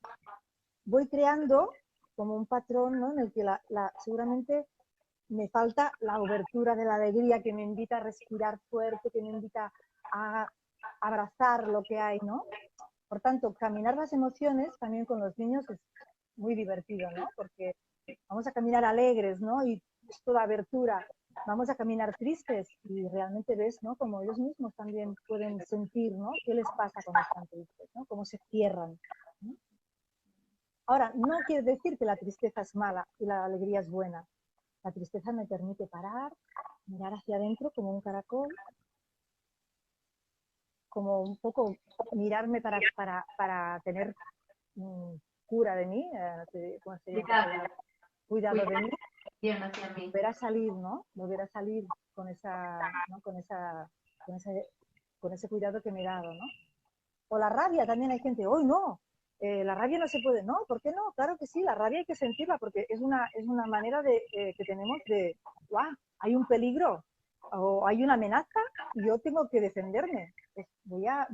voy creando como un patrón, ¿no? En el que seguramente me falta la obertura de la alegría que me invita a respirar fuerte, que me invita a abrazar lo que hay, ¿no? Por tanto, caminar las emociones también con los niños es muy divertido, ¿no? Porque vamos a caminar alegres, ¿no? Y es toda abertura. Vamos a caminar tristes y realmente ves, ¿no? Como ellos mismos también pueden sentir, ¿no? ¿Qué les pasa cuando están tristes, ¿no? Cómo se cierran, ¿no? Ahora, no quiere decir que la tristeza es mala y la alegría es buena. La tristeza me permite parar, mirar hacia adentro como un caracol, como un poco mirarme para tener cura de mí, ¿cómo se llama? Cuidado de mí, volver a salir, ¿no? Volver a salir con ¿no? con ese cuidado que me he dado, ¿no? O la rabia, también hay gente, hoy no, la rabia no se puede, ¿no? ¿Por qué no? Claro que sí, la rabia hay que sentirla porque es una manera que tenemos de, ¡guau! Hay un peligro o hay una amenaza y yo tengo que defenderme. Pues voy a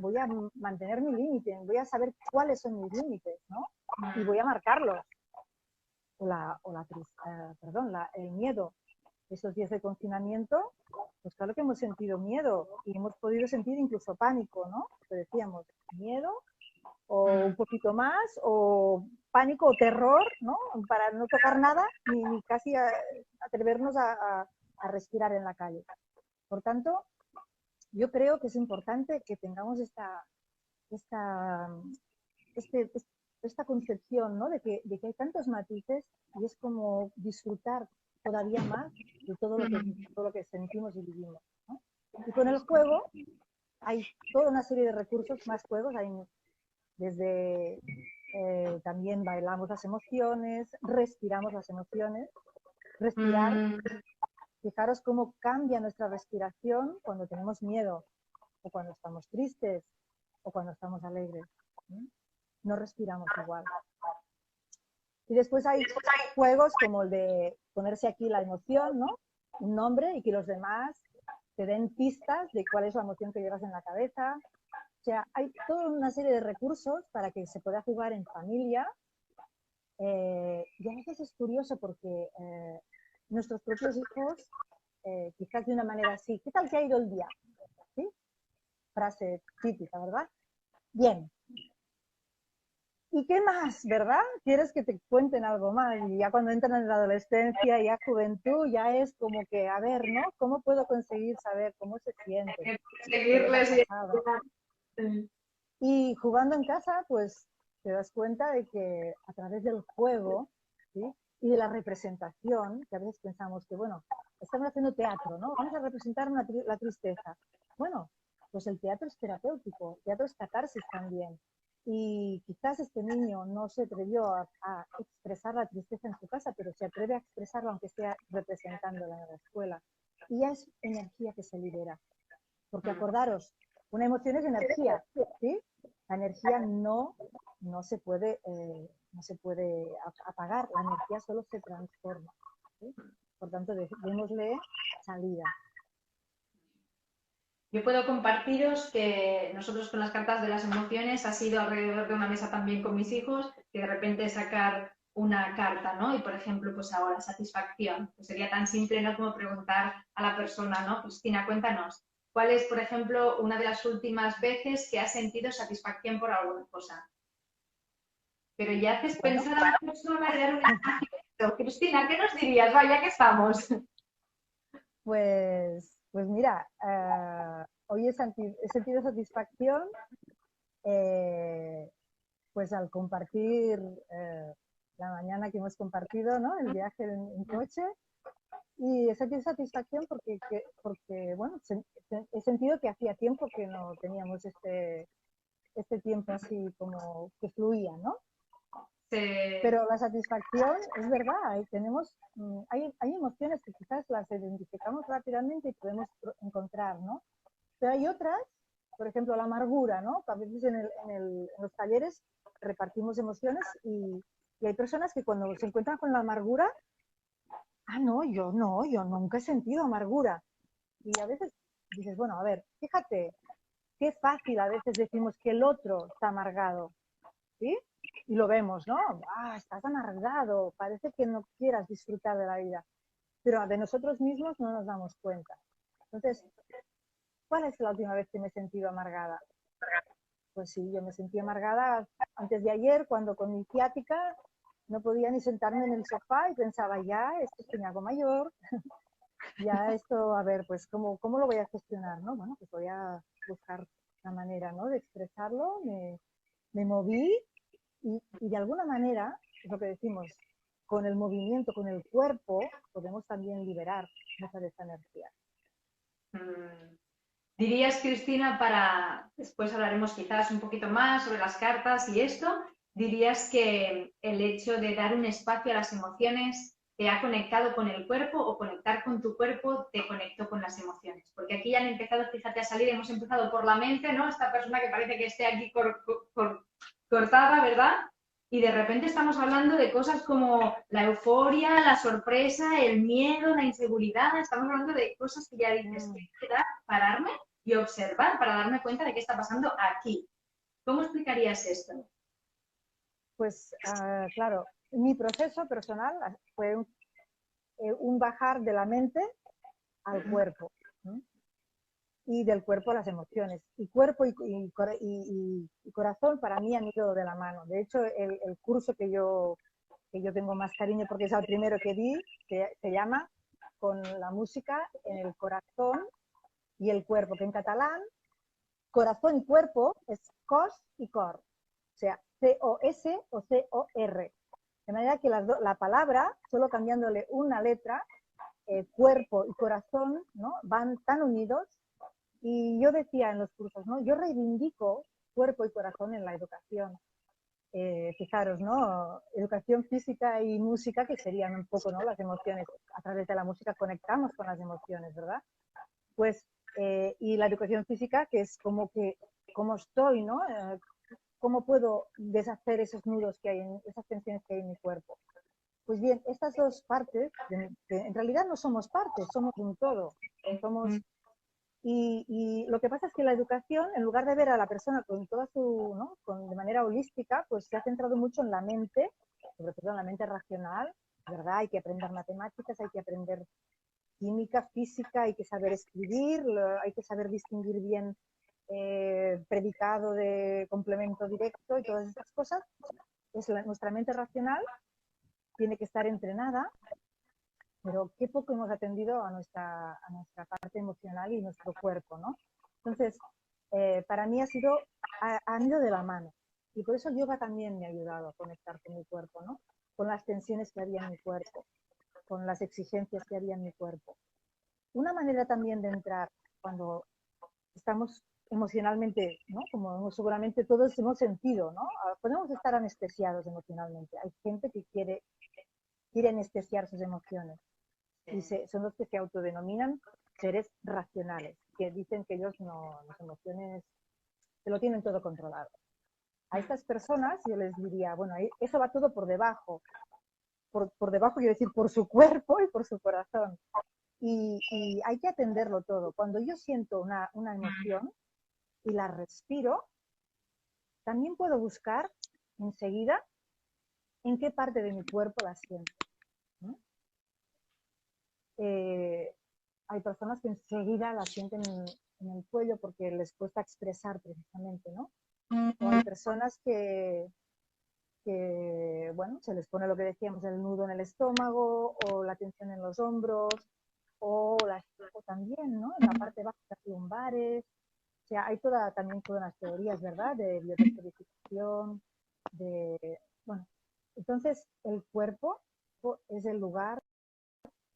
mantener mi límite, voy a saber cuáles son mis límites, ¿no? Y voy a marcarlos. El miedo. Esos días de confinamiento, pues claro que hemos sentido miedo y hemos podido sentir incluso pánico, ¿no? Lo decíamos, miedo o un poquito más, o pánico o terror, ¿no? Para no tocar nada ni casi atrevernos a respirar en la calle. Por tanto, yo creo que es importante que tengamos esta concepción, ¿no? de que hay tantos matices y es como disfrutar todavía más de todo lo que sentimos y vivimos, ¿no? Y con el juego hay toda una serie de recursos, más juegos, hay desde también bailamos las emociones, respiramos las emociones. Respirar, fijaros cómo cambia nuestra respiración cuando tenemos miedo, o cuando estamos tristes, o cuando estamos alegres. No respiramos igual. Y después hay juegos como el de ponerse aquí la emoción, ¿no? Un nombre y que los demás te den pistas de cuál es la emoción que llevas en la cabeza. O sea, hay toda una serie de recursos para que se pueda jugar en familia. Y a veces es curioso porque nuestros propios hijos, quizás de una manera así, ¿qué tal que ha ido el día? ¿Sí? Frase típica, ¿verdad? Bien. ¿Y qué más, verdad? ¿Quieres que te cuenten algo más? Y ya cuando entran en la adolescencia, ya juventud, ya es como que, a ver, ¿no? ¿Cómo puedo conseguir saber cómo se siente? Seguirles. Y jugando en casa, pues te das cuenta de que a través del juego, ¿sí? Y de la representación, que a veces pensamos que, bueno, estamos haciendo teatro, ¿no? Vamos a representar la tristeza. Bueno, pues el teatro es terapéutico, el teatro es catarsis también. Y quizás este niño no se atrevió a expresar la tristeza en su casa, pero se atreve a expresarlo aunque sea representándola en la escuela. Y ya es energía que se libera. Porque acordaros, una emoción es energía, ¿sí? La energía no se puede apagar, la energía solo se transforma, ¿sí? Por tanto, démosle salida. Yo puedo compartiros que nosotros con las cartas de las emociones ha sido alrededor de una mesa también con mis hijos, que de repente sacar una carta, ¿no? Y por ejemplo, pues ahora, satisfacción. Pues sería tan simple, ¿no? Como preguntar a la persona, ¿no? Cristina, cuéntanos, ¿cuál es, por ejemplo, una de las últimas veces que has sentido satisfacción por alguna cosa? Pero ya haces Bueno, pensar a la persona y dar un espacio. Cristina, ¿qué nos dirías? Vaya que estamos. pues mira, hoy he sentido satisfacción eh, pues al compartir la mañana que hemos compartido, ¿no? El viaje en coche. Y he sentido satisfacción porque bueno, he sentido que hacía tiempo que no teníamos este tiempo así como que fluía, ¿no? Pero la satisfacción es verdad, hay emociones que quizás las identificamos rápidamente y podemos encontrar, ¿no? Pero hay otras, por ejemplo, la amargura, ¿no? A veces en los talleres repartimos emociones y hay personas que cuando se encuentran con la amargura, no, yo nunca he sentido amargura. Y a veces dices, bueno, a ver, fíjate, qué fácil a veces decimos que el otro está amargado, ¿sí? Y lo vemos, ¿no? Ah, estás amargado, parece que no quieras disfrutar de la vida. Pero de nosotros mismos no nos damos cuenta. Entonces, ¿cuál es la última vez que me he sentido amargada? Pues sí, yo me sentí amargada antes de ayer, cuando con mi ciática no podía ni sentarme en el sofá y pensaba, ya, esto es que me hago mayor, ya esto, a ver, pues, ¿cómo lo voy a gestionar? ¿No? Bueno, pues voy a buscar la manera, ¿no? De expresarlo, me moví y de alguna manera, es lo que decimos, con el movimiento, con el cuerpo, podemos también liberar mucha de esa energía. ¿Dirías, Cristina, para, después hablaremos quizás un poquito más sobre las cartas y esto, dirías que el hecho de dar un espacio a las emociones te ha conectado con el cuerpo o conectar con tu cuerpo te conectó con las emociones? Porque aquí ya han empezado, fíjate, a salir, hemos empezado por la mente, ¿no? Esta persona que parece que esté aquí cortada, ¿verdad? Y de repente estamos hablando de cosas como la euforia, la sorpresa, el miedo, la inseguridad. Estamos hablando de cosas que ya dices, que pararme y observar para darme cuenta de qué está pasando aquí. ¿Cómo explicarías esto? Pues claro, mi proceso personal fue un bajar de la mente al cuerpo, ¿no? Y del cuerpo a las emociones. Y cuerpo y corazón para mí han ido de la mano. De hecho, el curso que yo tengo más cariño porque es el primero que di, se llama Con la música en el corazón y el cuerpo, que en catalán corazón y cuerpo es cos y cor, o sea, C-O-S o C-O-R. De manera que la palabra, solo cambiándole una letra, cuerpo y corazón, ¿no? Van tan unidos. Y yo decía en los cursos, ¿no? Yo reivindico cuerpo y corazón en la educación. Fijaros, ¿no? Educación física y música, que serían un poco, ¿no? Las emociones. A través de la música conectamos con las emociones, ¿verdad? Pues, y la educación física, que es como que, cómo estoy, ¿no? ¿Cómo puedo deshacer esos nudos que hay, esas tensiones que hay en mi cuerpo? Pues bien, estas dos partes, que en realidad no somos partes, somos un todo. Somos, y lo que pasa es que la educación, en lugar de ver a la persona con toda su, ¿no? De manera holística, pues se ha centrado mucho en la mente, sobre todo en la mente racional, ¿verdad? Hay que aprender matemáticas, hay que aprender química, física, hay que saber escribir, hay que saber distinguir bien predicado de complemento directo y todas esas cosas. Nuestra mente racional tiene que estar entrenada, pero qué poco hemos atendido a nuestra parte emocional y nuestro cuerpo, ¿no? Entonces, para mí han ido de la mano. Y por eso el yoga también me ha ayudado a conectar con mi cuerpo, ¿no? Con las tensiones que había en mi cuerpo, con las exigencias que había en mi cuerpo. Una manera también de entrar cuando estamos emocionalmente, ¿no? Como seguramente todos hemos sentido, ¿no? Podemos estar anestesiados emocionalmente. Hay gente que quiere anestesiar sus emociones y son los que se autodenominan seres racionales, que dicen que ellos no, las emociones se lo tienen todo controlado. A estas personas yo les diría, bueno, eso va todo por debajo. Por debajo quiero decir por su cuerpo y por su corazón. y hay que atenderlo todo. Cuando yo siento una emoción y la respiro, también puedo buscar enseguida en qué parte de mi cuerpo la siento, ¿no? Hay personas que enseguida la sienten en el cuello porque les cuesta expresar precisamente, ¿no? O hay personas que, bueno, se les pone lo que decíamos, el nudo en el estómago o la tensión en los hombros o también, ¿no? En la parte baja de las lumbares. O sea, hay también todas las teorías, ¿verdad? De biodescodificación, bueno. Entonces, el cuerpo es el lugar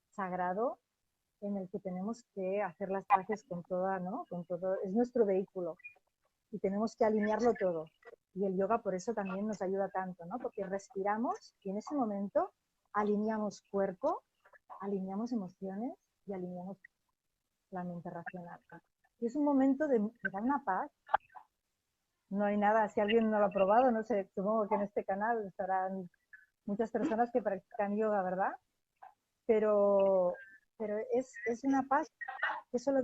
sagrado en el que tenemos que hacer las paces con toda, ¿no? Con todo, es nuestro vehículo y tenemos que alinearlo todo. Y el yoga por eso también nos ayuda tanto, ¿no? Porque respiramos y en ese momento alineamos cuerpo, alineamos emociones y alineamos la mente racional. Y es un momento de dar una paz. No hay nada, si alguien no lo ha probado, no sé, supongo que en este canal estarán muchas personas que practican yoga, ¿verdad? Pero es una paz que solo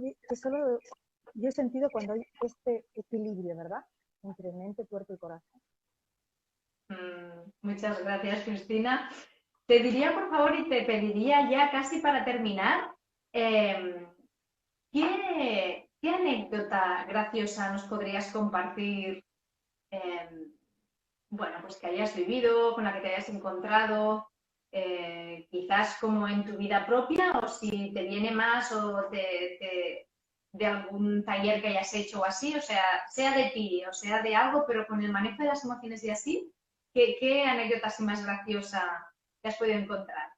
yo he sentido cuando hay este equilibrio, ¿verdad? Entre mente, cuerpo y corazón. Muchas gracias, Cristina. Te diría, por favor, y te pediría ya casi para terminar, ¿qué anécdota graciosa nos podrías compartir? Bueno, pues que hayas vivido, con la que te hayas encontrado, quizás como en tu vida propia, o si te viene más o de algún taller que hayas hecho o así, o sea de ti o sea de algo, pero con el manejo de las emociones y así, ¿qué anécdota así más graciosa te has podido encontrar?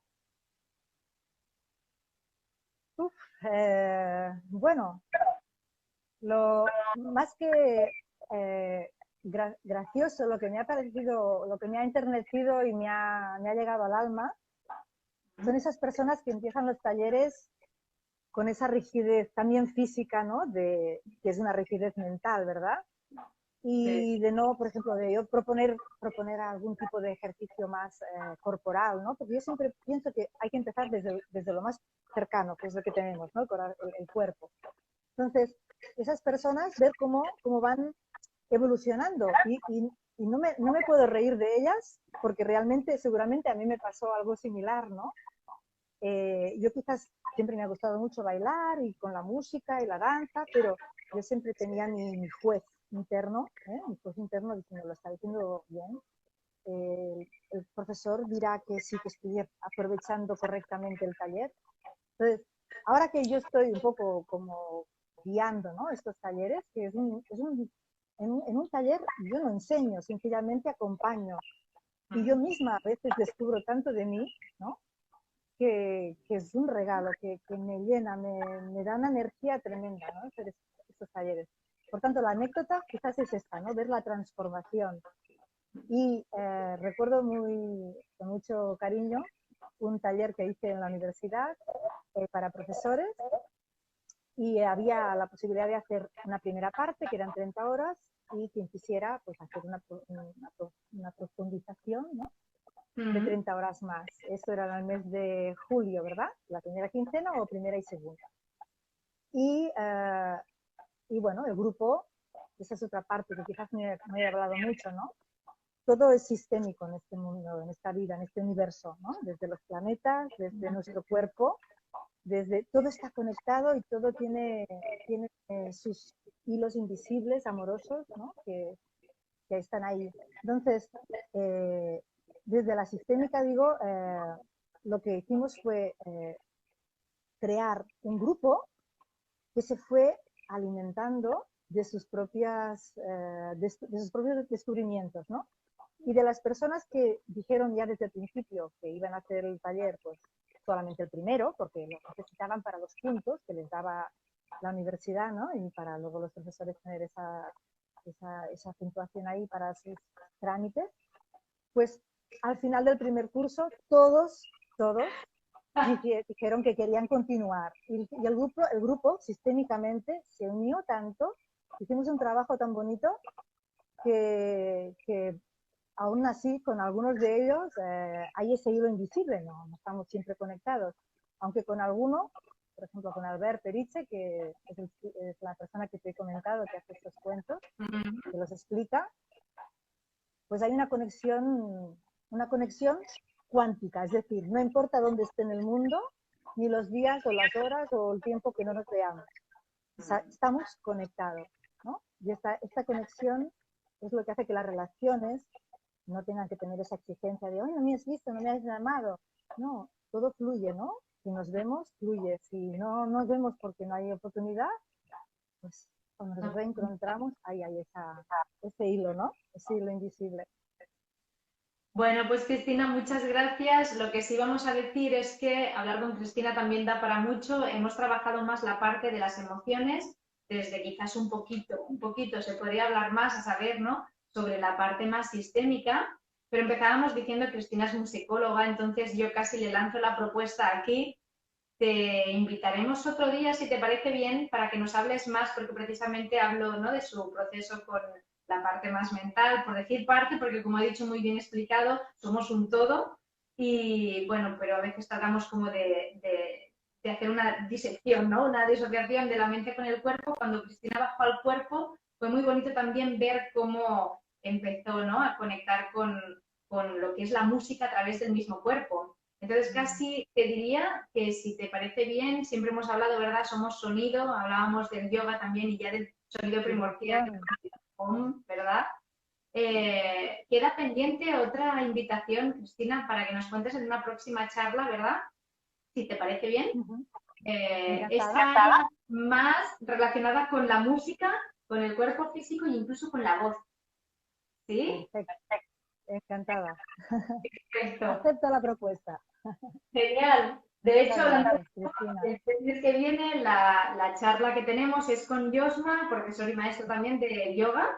Bueno, lo más que gracioso, lo que me ha parecido, lo que me ha enternecido y me ha llegado al alma, son esas personas que empiezan los talleres con esa rigidez también física, ¿no? Que es una rigidez mental, ¿verdad? Y de no, por ejemplo, de yo proponer algún tipo de ejercicio más corporal, ¿no? Porque yo siempre pienso que hay que empezar desde lo más cercano, que es lo que tenemos, ¿no? El cuerpo. Entonces, esas personas, ver cómo van evolucionando y no me puedo reír de ellas porque realmente, seguramente a mí me pasó algo similar, ¿no? Yo quizás siempre me ha gustado mucho bailar y con la música y la danza, pero yo siempre tenía mi juez interno, mi juez interno diciendo, lo está diciendo bien. El profesor dirá que sí que estoy aprovechando correctamente el taller. Entonces, ahora que yo estoy un poco como guiando, ¿no? Estos talleres, que en un taller yo no enseño, sencillamente acompaño. Y yo misma a veces descubro tanto de mí, ¿no? Que es un regalo, que me llena, me da una energía tremenda, ¿no? Hacer estos talleres. Por tanto, la anécdota quizás es esta, ¿no? Ver la transformación. Y recuerdo con mucho cariño un taller que hice en la universidad para profesores y había la posibilidad de hacer una primera parte, que eran 30 horas, y quien quisiera pues hacer una profundización, ¿no? De 30 horas más. Esto era en el mes de julio, ¿verdad? La primera quincena o primera y segunda. Y bueno, el grupo, esa es otra parte que quizás no he hablado mucho, ¿no? Todo es sistémico en este mundo, en esta vida, en este universo, ¿no? Desde los planetas, desde nuestro cuerpo, todo está conectado y todo tiene sus hilos invisibles, amorosos, ¿no? Que están ahí. Entonces, desde la sistémica, digo, lo que hicimos fue crear un grupo que se fue alimentando de sus propios descubrimientos, ¿no? Y de las personas que dijeron ya desde el principio que iban a hacer el taller, pues solamente el primero, porque lo necesitaban para los puntos que les daba la universidad, ¿no? Y para luego los profesores tener esa puntuación ahí para sus trámites, pues al final del primer curso todos dijeron que querían continuar y el grupo sistémicamente se unió tanto, hicimos un trabajo tan bonito que aún así con algunos de ellos hay ese hilo invisible, no estamos siempre conectados, aunque con alguno por ejemplo, con Albert Periche, que es la persona que te he comentado, que hace estos cuentos, que los explica, pues hay una conexión cuántica, es decir, no importa dónde esté en el mundo, ni los días o las horas o el tiempo que no nos veamos. Estamos conectados, ¿no? Y esta conexión es lo que hace que las relaciones no tengan que tener esa exigencia de, oye, no me has visto, no me has llamado. No, todo fluye, ¿no? Si nos vemos, fluye. Si no nos vemos porque no hay oportunidad, pues cuando nos reencontramos, ahí hay ese hilo, ¿no? Ese hilo invisible. Bueno, pues Cristina, muchas gracias. Lo que sí vamos a decir es que hablar con Cristina también da para mucho. Hemos trabajado más la parte de las emociones, desde quizás un poquito se podría hablar más a saber, ¿no? Sobre la parte más sistémica, pero empezábamos diciendo que Cristina es musicóloga, entonces yo casi le lanzo la propuesta aquí. Te invitaremos otro día, si te parece bien, para que nos hables más, porque precisamente hablo, ¿no?, de su proceso con la parte más mental, por decir parte, porque como he dicho muy bien explicado, somos un todo y bueno, pero a veces tratamos como de hacer una disección, ¿no?, una disociación de la mente con el cuerpo. Cuando Cristina bajó al cuerpo fue muy bonito también ver cómo empezó, ¿no?, a conectar con lo que es la música a través del mismo cuerpo. Entonces, casi te diría que si te parece bien, siempre hemos hablado, ¿verdad? Somos sonido, hablábamos del yoga también y ya del sonido primordial, ¿verdad? Queda pendiente otra invitación, Cristina, para que nos cuentes en una próxima charla, ¿verdad? Si te parece bien. Esta más relacionada con la música, con el cuerpo físico e incluso con la voz. ¿Sí? Perfecto. Encantada. Perfecto. Acepto la propuesta. Genial. De hecho, Gracias, el mes que viene la charla que tenemos es con Josma, profesor y maestro también de yoga,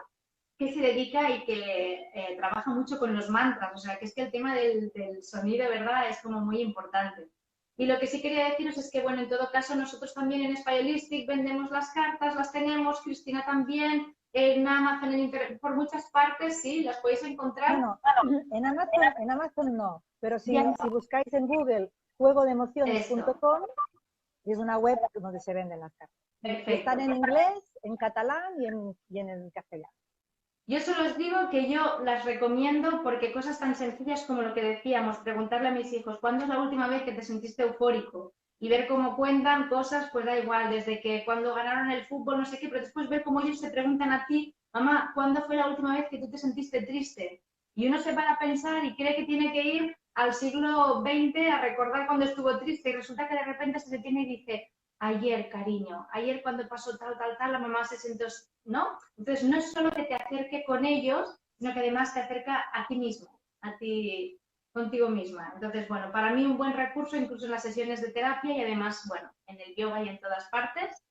que se dedica y que trabaja mucho con los mantras. O sea, que es que el tema del sonido, ¿verdad?, es como muy importante. Y lo que sí quería deciros es que, bueno, en todo caso, nosotros también en Spiolistic vendemos las cartas, las tenemos, Cristina también, en Amazon, por muchas partes, sí, las podéis encontrar. Bueno, en Amazon no, pero si buscáis en Google juegodeemociones.com, es una web donde se venden las cartas. Perfecto. Están en inglés, en catalán y en el castellano. Yo solo os digo que yo las recomiendo porque cosas tan sencillas como lo que decíamos, preguntarle a mis hijos, ¿cuándo es la última vez que te sentiste eufórico? Y ver cómo cuentan cosas, pues da igual, desde que cuando ganaron el fútbol, no sé qué, pero después ver cómo ellos te preguntan a ti, mamá, ¿cuándo fue la última vez que tú te sentiste triste? Y uno se para a pensar y cree que tiene que ir al siglo XX a recordar cuando estuvo triste y resulta que de repente se detiene y dice, ayer, cariño, ayer cuando pasó tal, la mamá se sentó, ¿no? Entonces, no es solo que te acerque con ellos, sino que además te acerca a ti mismo, a ti, contigo misma. Entonces, bueno, para mí un buen recurso, incluso en las sesiones de terapia y además, bueno, en el yoga y en todas partes.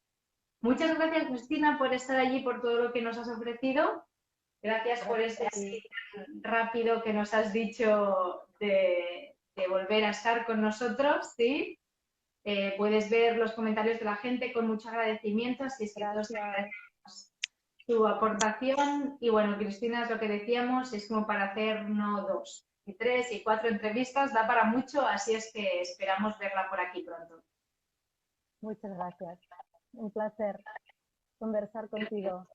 Muchas gracias, Cristina, por estar allí, por todo lo que nos has ofrecido. Gracias por ese así tan rápido que nos has dicho de volver a estar con nosotros, ¿sí? Puedes ver los comentarios de la gente con mucho agradecimiento, así es que todos agradecemos tu aportación. Y bueno, Cristina, es lo que decíamos, es como para hacer no 2, y 3 y 4 entrevistas, da para mucho, así es que esperamos verla por aquí pronto. Muchas gracias. Un placer conversar contigo.